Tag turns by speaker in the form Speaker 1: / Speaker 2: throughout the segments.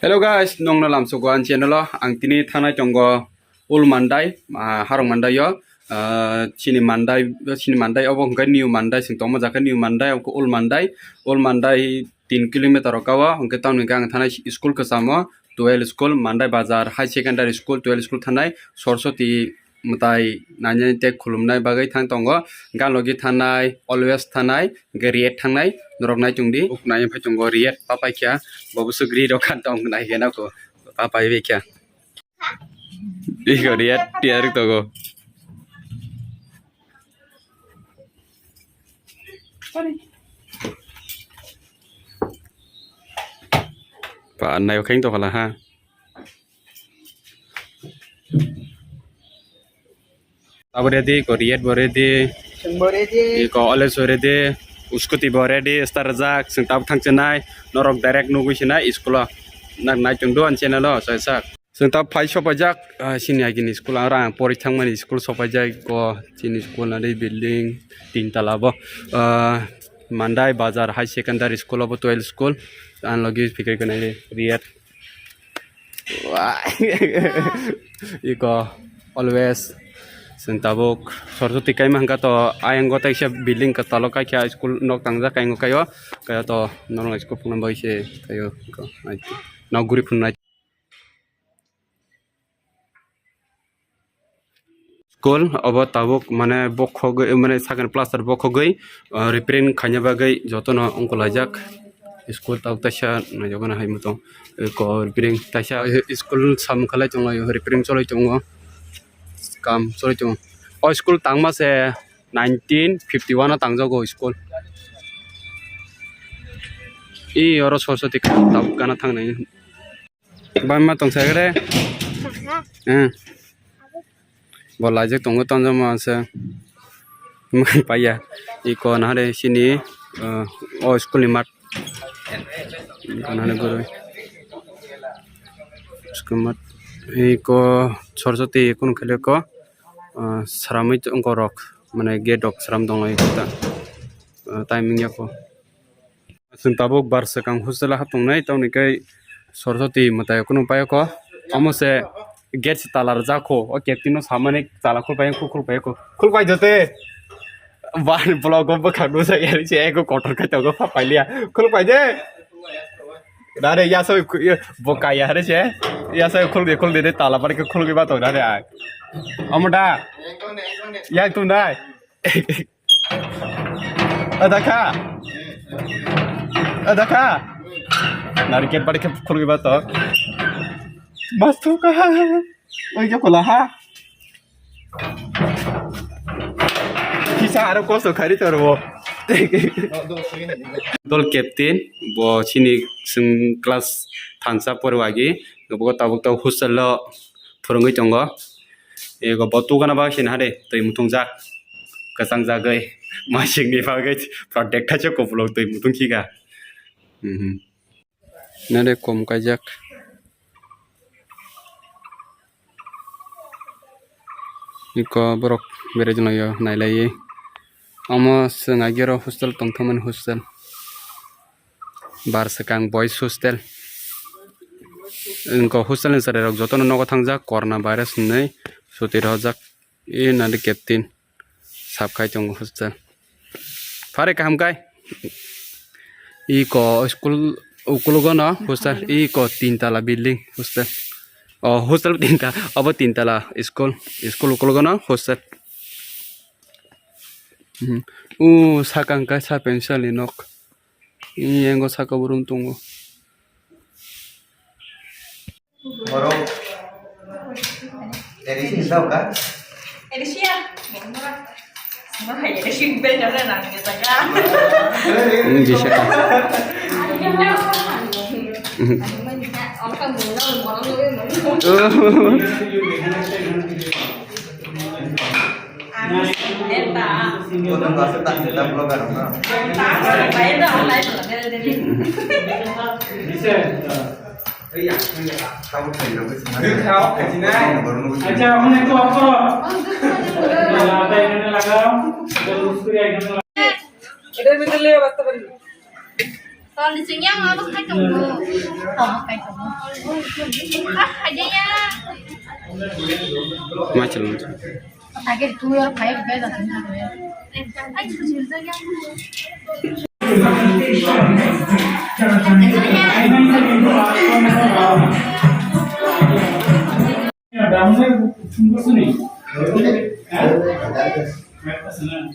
Speaker 1: Hello guys, nong nalam suguan channel ang tini thana tongo ul mandai harong mandai yo chini mandai obo hongkai new mandai sing tongma jaka new mandai ko ul mandai 3 kilometer kawa hongkai taun gang thana school ka samo 12 school mandai bazar high secondary school 12 school thanai soroswati mutai nanya tek khulumnai bagai thang tongo galogi thanai always thanai geriet thanai norok nai chungdi uknai phai tongo riet papai kya babusu gri rokan tong nai gena ko papai be kya igo riet tiar togo pa nai kheng to khala ha abredi koriet boredi ko always boredi uskuti boredi star jak sing tap thang chenai norok direct nugu chenai school nak nai chungdo an channel lo sak sing tap phai sopajak sini agini school arang pori thangmani school sopajak ko chini school na building 3 tala bo mandai bazar high secondary school of 12 school an logi fikir kanai riat iko always sentabuk soroti kai mangka to ayang gotai se building ka talo kai kya school nok tangja kai ngo kayo kaya to norong school phung bai se kayo ko na guri phun na school abo tabuk mane bokho mane sakan plaster bokho gei repairing khanya bagai jotono onkolajak school taw tasha na jogana hai muto ko repairing tasha school sam khala chongo repairing choloi chongo kam sorry chung school tangma se 1951 tangjago school I oro soroswati tab kana thangnai bamma tongsa gre bola je tongo tonjama se mai paya iko na re sini school ni mat kana ne guru school mat iko soroswati kun khale ko saramai ngorok mane gedok saram donglai ta timing yako sing tabuk bar sakang hustela hatungnai tawni kai soroswati matai kuno payo ko amose get talar jako o ketino samane tala khul pai jote ban blog ba khagno sa yari se eko kotor ka togo pa pailia khul pai je dare ya so boka ya hare se ya so khul de tala par ke khul ge ba to dare ai amda ya tu dai adaka narket par ke khul ge ba to masuk ka oi ke khola ha kisa aro koso khari torbo dol captain bo chini sing class thansa porwagi bo tabuk taw hostel lo phurungoi tongo ego botu kana ba sin hare tei mutung jak kasang jagai masing ni bagai protect tha chok blog tei mutung khiga nare kom kajak iko borok berejna yo nailai amo sengagero hostel tongthaman hostel bar sakang boys hostel inko hostel ni sare rok jotono nogo thangjak corona virus nei sutir hojak e nande captain sabkai chong hostel fare kaham kai iko school ukulogona hostel iko 3 tala building hostel hostel 3 ta abo 3 tala school ukulogona hostel sakang kai sa pencil inok yengo saka burung tungo
Speaker 2: Baru edisi tahu kan?
Speaker 3: Edisi ya, semua edisi beda lah nanti kita kan.
Speaker 1: bisa
Speaker 2: Untuk masuk tak kita blogger na.
Speaker 3: Bayar online lah dari.
Speaker 2: Kamu cari apa sih?
Speaker 4: Kau kesini. Aja, mana itu apa? Ada yang ini lagam, ada uskuri yang ini.
Speaker 3: Ada betul ya waktu beri. Còn thì chính nhau nó khai tổng bộ. Tổng khai tổng bộ. Khai đi nha.
Speaker 1: Macam
Speaker 3: Khai cái tôi nó khai cái là chính thằng rồi. Anh cứ chịu ra nha.
Speaker 4: Dalamnya bungkus nih. Senang.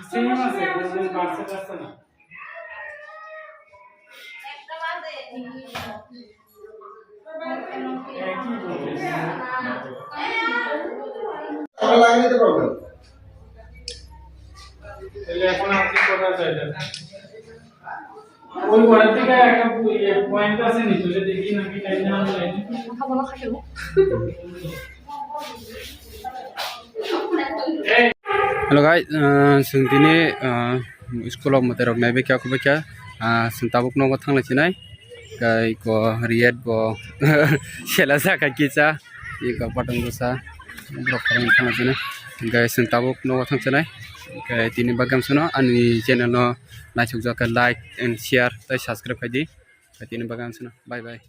Speaker 4: Sini masih, belum bahasa na.
Speaker 2: লাগে নিতে problem
Speaker 4: তাহলে এখন আর কি করা যায় এটা ওই ঘর থেকে একটা পয়েন্ট আছে নি তুলে দেখি নাকি টাইম না হলে
Speaker 3: খাবো না খাইও
Speaker 1: Hello guys, sing tini school of motor of maybe kya ko kya sing tabuk no thang la chinai kai ko riet bo sela sa ka kicha I ko patang go sa brok khang thang la chinai guys sing tabuk no thang chinai kai tini bagam suno ani channel no like and share tai subscribe kai di kai tini bagam suno bye bye